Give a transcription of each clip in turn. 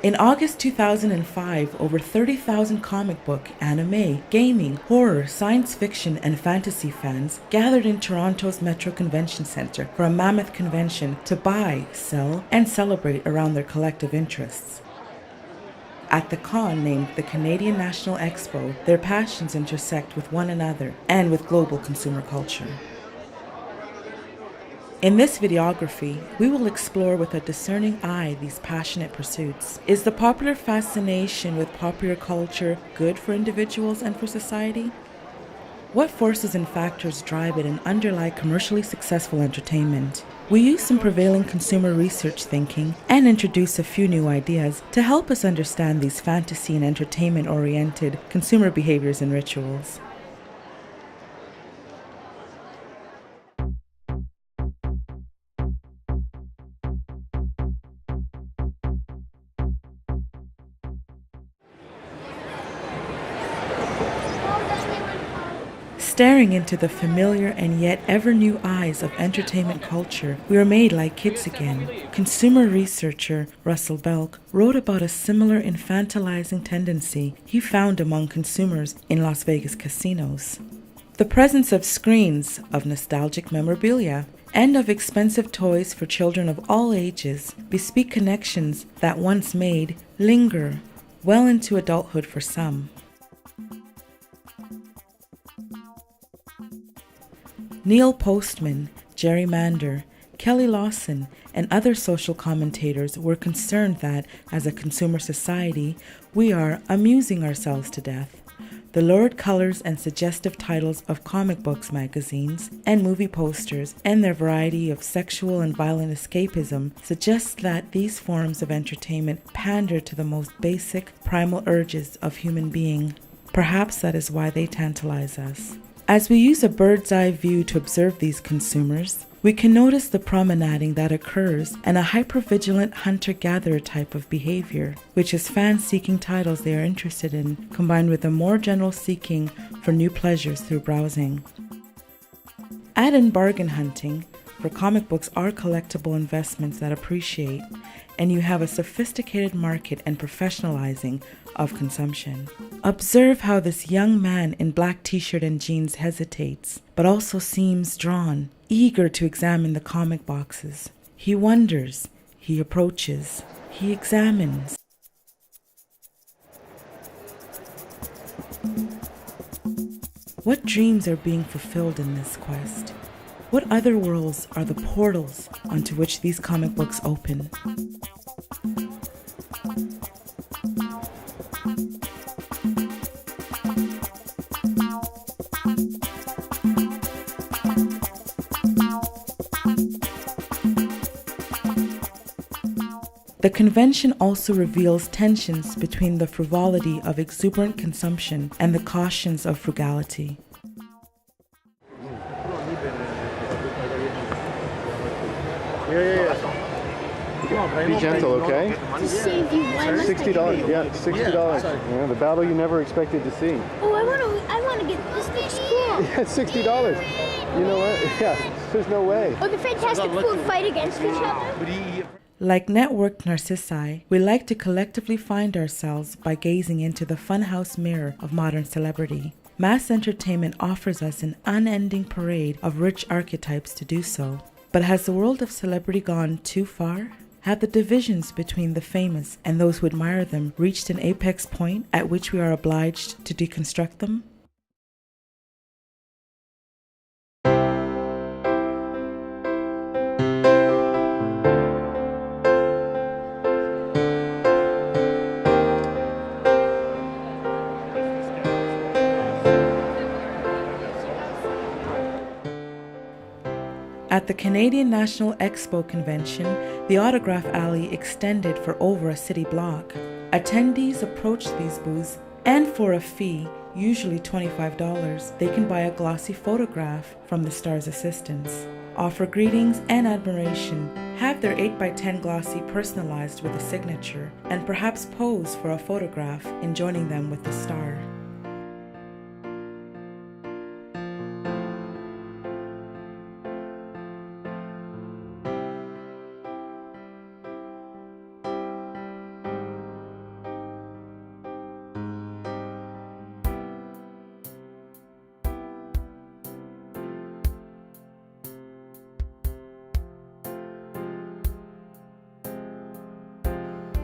In August 2005, over 30,000 comic book, anime, gaming, horror, science fiction, and fantasy fans gathered in Toronto's Metro Convention Centre for a mammoth convention to buy, sell, and celebrate around their collective interests. At the con named the Canadian National Expo, their passions intersect with one another and with global consumer culture. In this videography, we will explore with a discerning eye these passionate pursuits. Is the popular fascination with popular culture good for individuals and for society? What forces and factors drive it and underlie commercially successful entertainment? We use some prevailing consumer research thinking and introduce a few new ideas to help us understand these fantasy and entertainment-oriented consumer behaviors and rituals. Staring into the familiar and yet ever new eyes of entertainment culture, we are made like kids again. Consumer researcher Russell Belk wrote about a similar infantilizing tendency he found among consumers in Las Vegas casinos. The presence of screens, of nostalgic memorabilia, and of expensive toys for children of all ages bespeak connections that once made linger well into adulthood for some. Neil Postman, Jerry Mander, Kelly Lawson, and other social commentators were concerned that, as a consumer society, we are amusing ourselves to death. The lurid colors and suggestive titles of comic books magazines and movie posters and their variety of sexual and violent escapism suggest that these forms of entertainment pander to the most basic, primal urges of human being. Perhaps that is why they tantalize us. As we use a bird's eye view to observe these consumers, we can notice the promenading that occurs and a hypervigilant hunter-gatherer type of behavior, which is fans seeking titles they are interested in, combined with a more general seeking for new pleasures through browsing. Add in bargain hunting, for comic books are collectible investments that appreciate, and you have a sophisticated market and professionalizing of consumption. Observe how this young man in black t-shirt and jeans hesitates, but also seems drawn, eager to examine the comic boxes. He wonders, he approaches, he examines. What dreams are being fulfilled in this quest? What other worlds are the portals onto which these comic books open? The convention also reveals tensions between the frivolity of exuberant consumption and the cautions of frugality. Be gentle, okay? $60, yeah, $60. Yeah, the battle you never expected to see. Oh, I want to get this. Looks cool. Yeah, $60. You know what? Yeah, there's no way. Oh, the Fantastic Four fight against each other. Like networked narcissi, we like to collectively find ourselves by gazing into the funhouse mirror of modern celebrity. Mass entertainment offers us an unending parade of rich archetypes to do so. But has the world of celebrity gone too far? Have the divisions between the famous and those who admire them reached an apex point at which we are obliged to deconstruct them? At the Canadian National Expo Convention, the Autograph Alley extended for over a city block. Attendees approach these booths, and for a fee, usually $25, they can buy a glossy photograph from the star's assistants, offer greetings and admiration, have their 8x10 glossy personalized with a signature, and perhaps pose for a photograph in joining them with the star.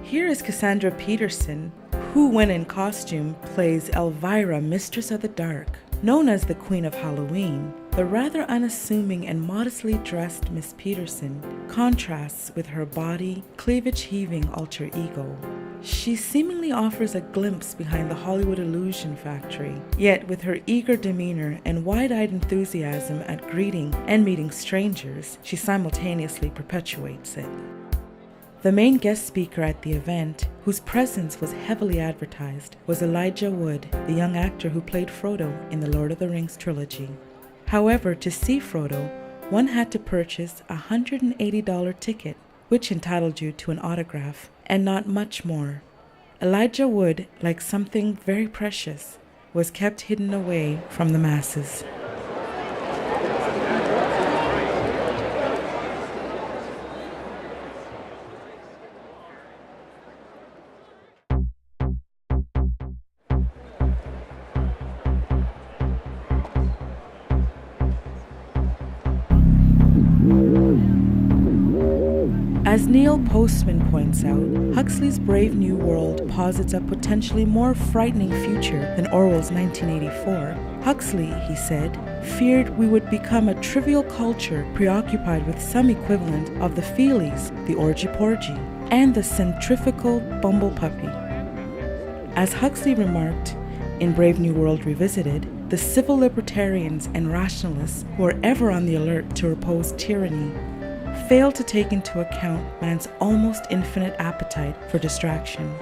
Here is Cassandra Peterson, who, when in costume, plays Elvira, Mistress of the Dark. Known as the Queen of Halloween, the rather unassuming and modestly dressed Miss Peterson contrasts with her body, cleavage-heaving alter ego. She seemingly offers a glimpse behind the Hollywood illusion factory, yet with her eager demeanor and wide-eyed enthusiasm at greeting and meeting strangers, she simultaneously perpetuates it. The main guest speaker at the event, whose presence was heavily advertised, was Elijah Wood, the young actor who played Frodo in the Lord of the Rings trilogy. However, to see Frodo, one had to purchase a $180 ticket, which entitled you to an autograph, and not much more. Elijah Wood, like something very precious, was kept hidden away from the masses. As Neil Postman points out, Huxley's Brave New World posits a potentially more frightening future than Orwell's 1984. Huxley, he said, feared we would become a trivial culture preoccupied with some equivalent of the Feelies, the Orgy-Porgy, and the centrifugal Bumblepuppy. As Huxley remarked in Brave New World Revisited, the civil libertarians and rationalists who are ever on the alert to oppose tyranny fail to take into account man's almost infinite appetite for distraction.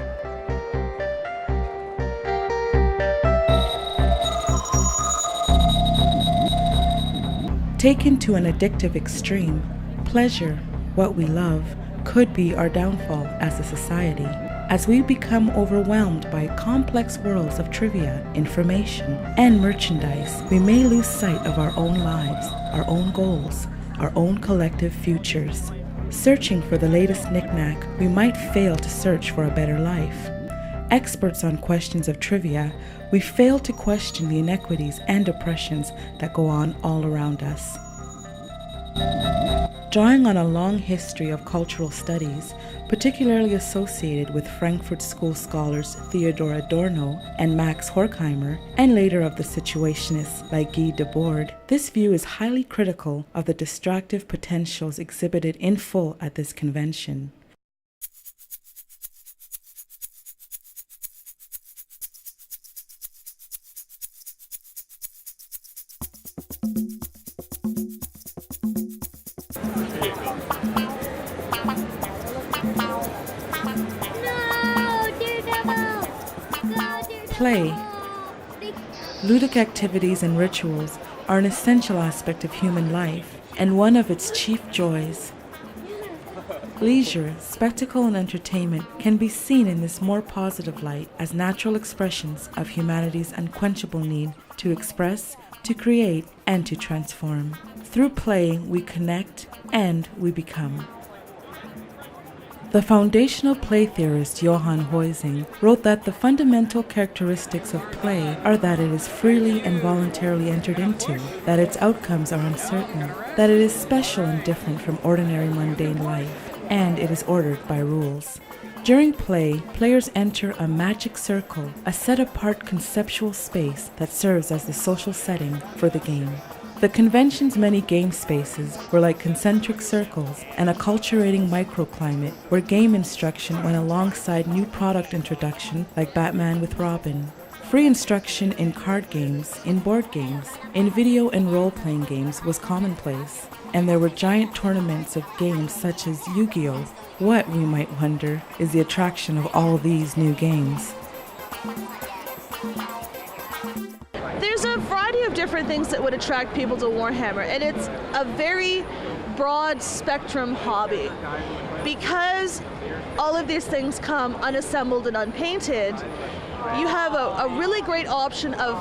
Taken to an addictive extreme, pleasure, what we love, could be our downfall as a society. As we become overwhelmed by complex worlds of trivia, information, and merchandise, we may lose sight of our own lives, our own goals, our own collective futures. Searching for the latest knick-knack, we might fail to search for a better life. Experts on questions of trivia, we fail to question the inequities and oppressions that go on all around us. Drawing on a long history of cultural studies, particularly associated with Frankfurt School scholars Theodor Adorno and Max Horkheimer, and later of the situationists like Guy Debord, this view is highly critical of the distractive potentials exhibited in full at this convention. Play. Ludic activities and rituals are an essential aspect of human life and one of its chief joys. Leisure, spectacle, and entertainment can be seen in this more positive light as natural expressions of humanity's unquenchable need to express, to create, and to transform. Through play, we connect and we become. The foundational play theorist Johann Huizing wrote that the fundamental characteristics of play are that it is freely and voluntarily entered into, that its outcomes are uncertain, that it is special and different from ordinary mundane life, and it is ordered by rules. During play, players enter a magic circle, a set-apart conceptual space that serves as the social setting for the game. The convention's many game spaces were like concentric circles and acculturating microclimate where game instruction went alongside new product introduction like Batman with Robin. Free instruction in card games, in board games, in video and role-playing games was commonplace, and there were giant tournaments of games such as Yu-Gi-Oh! What, we might wonder, is the attraction of all these new games? There's a variety of different things that would attract people to Warhammer, and it's a very broad spectrum hobby. Because all of these things come unassembled and unpainted, you have a really great option of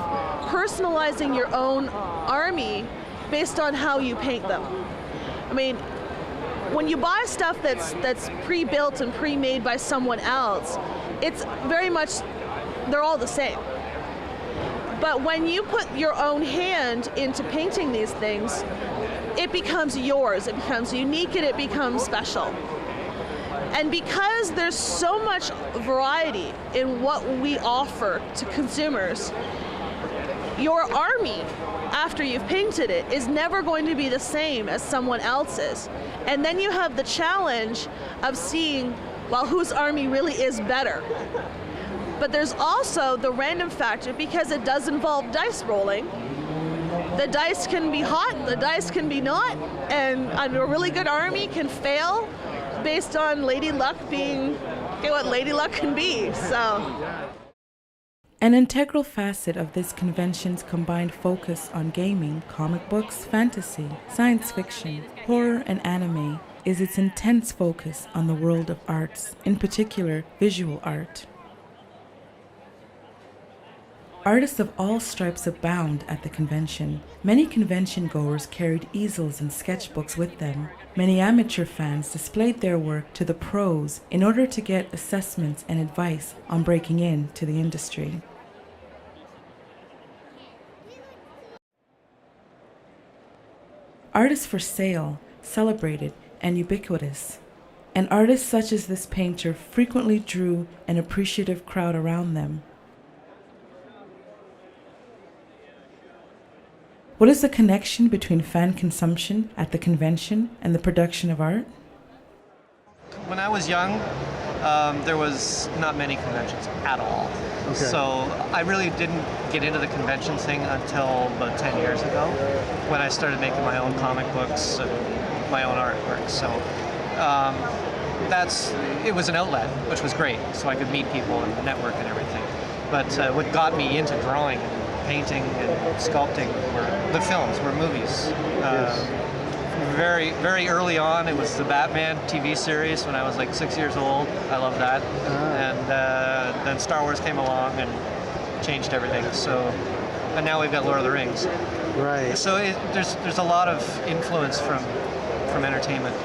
personalizing your own army based on how you paint them. I mean, when you buy stuff that's pre-built and pre-made by someone else, it's very much, they're all the same. But when you put your own hand into painting these things, it becomes yours, it becomes unique, and it becomes special. And because there's so much variety in what we offer to consumers, your army, after you've painted it, is never going to be the same as someone else's. And then you have the challenge of seeing, well, whose army really is better. But there's also the random factor, because it does involve dice rolling. The dice can be hot, the dice can be not, and a really good army can fail based on Lady Luck being what Lady Luck can be. So, an integral facet of this convention's combined focus on gaming, comic books, fantasy, science fiction, horror, and anime is its intense focus on the world of arts, in particular visual art. Artists of all stripes abound at the convention. Many convention goers carried easels and sketchbooks with them. Many amateur fans displayed their work to the pros in order to get assessments and advice on breaking into the industry. Art is for sale, celebrated, and ubiquitous. And artists such as this painter frequently drew an appreciative crowd around them. What is the connection between fan consumption at the convention and the production of art? When I was young, there was not many conventions at all. Okay. So I really didn't get into the convention thing until about 10 years ago, when I started making my own comic books and my own artwork. So it was an outlet, which was great, so I could meet people and network and everything. But what got me into drawing and painting and sculpting were the films, were movies. Yes. Very, very early on, it was the Batman TV series when I was like 6 years old. I loved that. And then Star Wars came along and changed everything. So, and now we've got Lord of the Rings. Right. So there's a lot of influence from entertainment,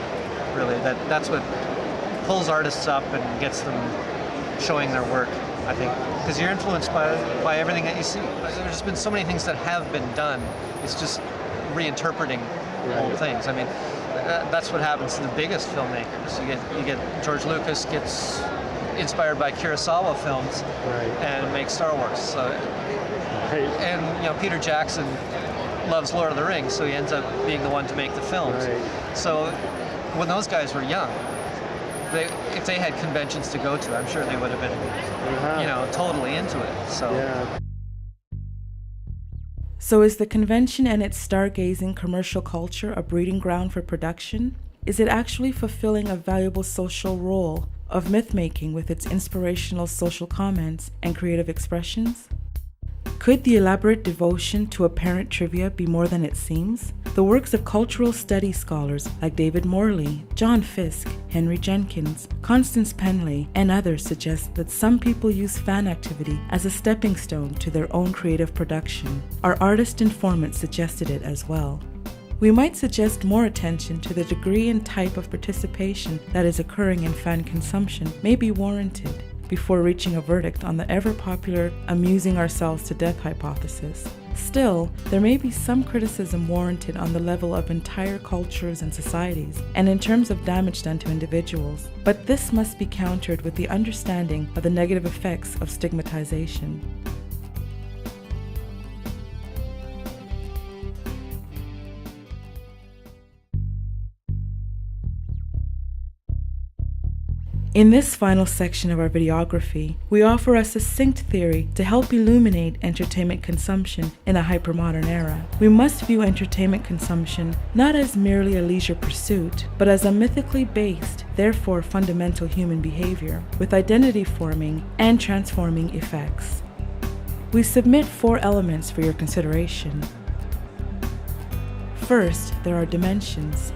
really. That's what pulls artists up and gets them showing their work, I think, because you're influenced by everything that you see. There's been so many things that have been done. It's just reinterpreting old things. I mean, that's what happens to the biggest filmmakers. You get George Lucas gets inspired by Kurosawa films and makes Star Wars. So, and Peter Jackson loves Lord of the Rings, so he ends up being the one to make the films. So when those guys were young, if they had conventions to go to, I'm sure they would have been, totally into it. So. So is the convention and its stargazing commercial culture a breeding ground for production? Is it actually fulfilling a valuable social role of myth-making with its inspirational social comments and creative expressions? Could the elaborate devotion to apparent trivia be more than it seems? The works of cultural studies scholars like David Morley, John Fiske, Henry Jenkins, Constance Penley, and others suggest that some people use fan activity as a stepping stone to their own creative production. Our artist informant suggested it as well. We might suggest more attention to the degree and type of participation that is occurring in fan consumption may be warranted before reaching a verdict on the ever-popular amusing ourselves to death hypothesis. Still, there may be some criticism warranted on the level of entire cultures and societies, and in terms of damage done to individuals. But this must be countered with the understanding of the negative effects of stigmatization. In this final section of our videography, we offer a succinct theory to help illuminate entertainment consumption in a hypermodern era. We must view entertainment consumption not as merely a leisure pursuit, but as a mythically based, therefore fundamental human behavior, with identity-forming and transforming effects. We submit 4 elements for your consideration. First, there are dimensions.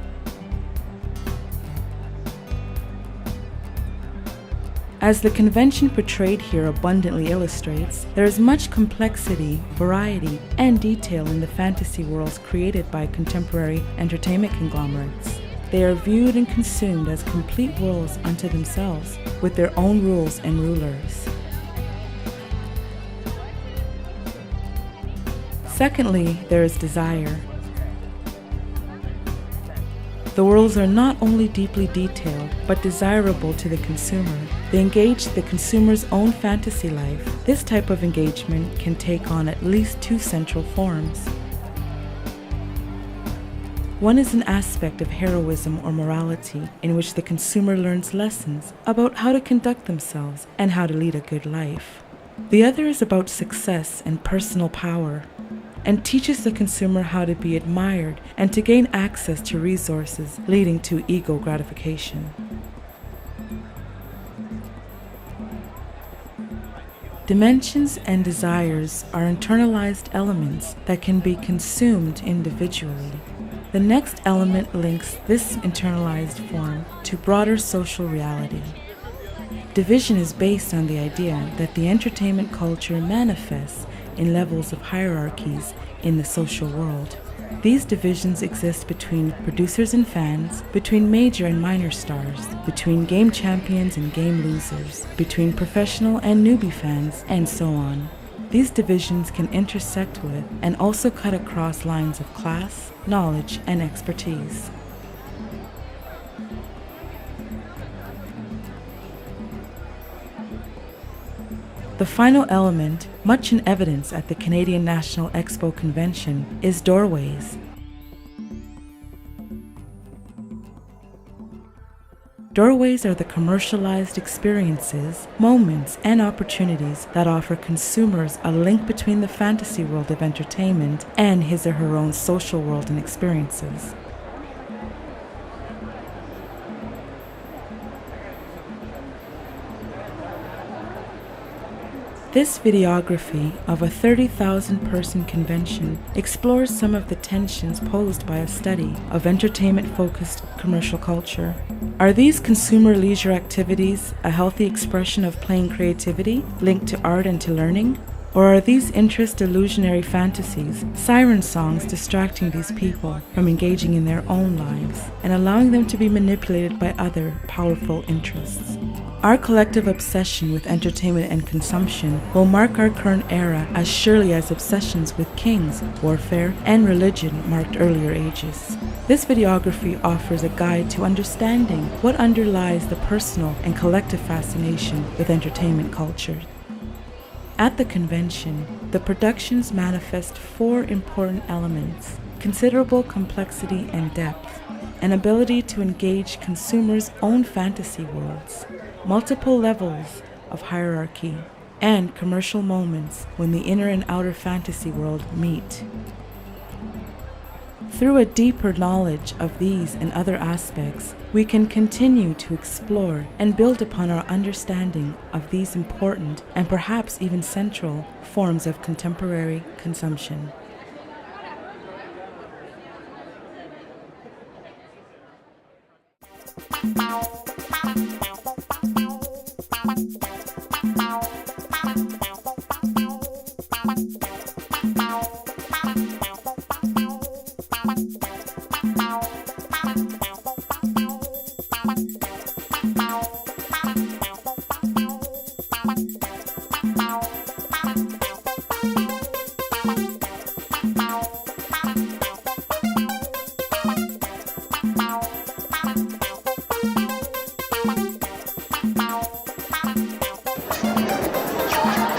As the convention portrayed here abundantly illustrates, there is much complexity, variety, and detail in the fantasy worlds created by contemporary entertainment conglomerates. They are viewed and consumed as complete worlds unto themselves, with their own rules and rulers. Secondly, there is desire. The worlds are not only deeply detailed, but desirable to the consumer. They engage the consumer's own fantasy life. This type of engagement can take on at least two central forms. One is an aspect of heroism or morality in which the consumer learns lessons about how to conduct themselves and how to lead a good life. The other is about success and personal power, and teaches the consumer how to be admired and to gain access to resources, leading to ego gratification. Dimensions and desires are internalized elements that can be consumed individually. The next element links this internalized form to broader social reality. Division is based on the idea that the entertainment culture manifests in levels of hierarchies in the social world. These divisions exist between producers and fans, between major and minor stars, between game champions and game losers, between professional and newbie fans, and so on. These divisions can intersect with and also cut across lines of class, knowledge, and expertise. The final element, much in evidence at the Canadian National Expo Convention, is doorways. Doorways are the commercialized experiences, moments, and opportunities that offer consumers a link between the fantasy world of entertainment and his or her own social world and experiences. This videography of a 30,000-person convention explores some of the tensions posed by a study of entertainment-focused commercial culture. Are these consumer leisure activities a healthy expression of plain creativity linked to art and to learning? Or are these interest illusionary fantasies, siren songs distracting these people from engaging in their own lives and allowing them to be manipulated by other powerful interests? Our collective obsession with entertainment and consumption will mark our current era as surely as obsessions with kings, warfare, and religion marked earlier ages. This videography offers a guide to understanding what underlies the personal and collective fascination with entertainment culture. At the convention, the productions manifest four important elements: considerable complexity and depth, an ability to engage consumers' own fantasy worlds, multiple levels of hierarchy, and commercial moments when the inner and outer fantasy world meet. Through a deeper knowledge of these and other aspects, we can continue to explore and build upon our understanding of these important and perhaps even central forms of contemporary consumption.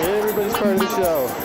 Everybody's part of the show.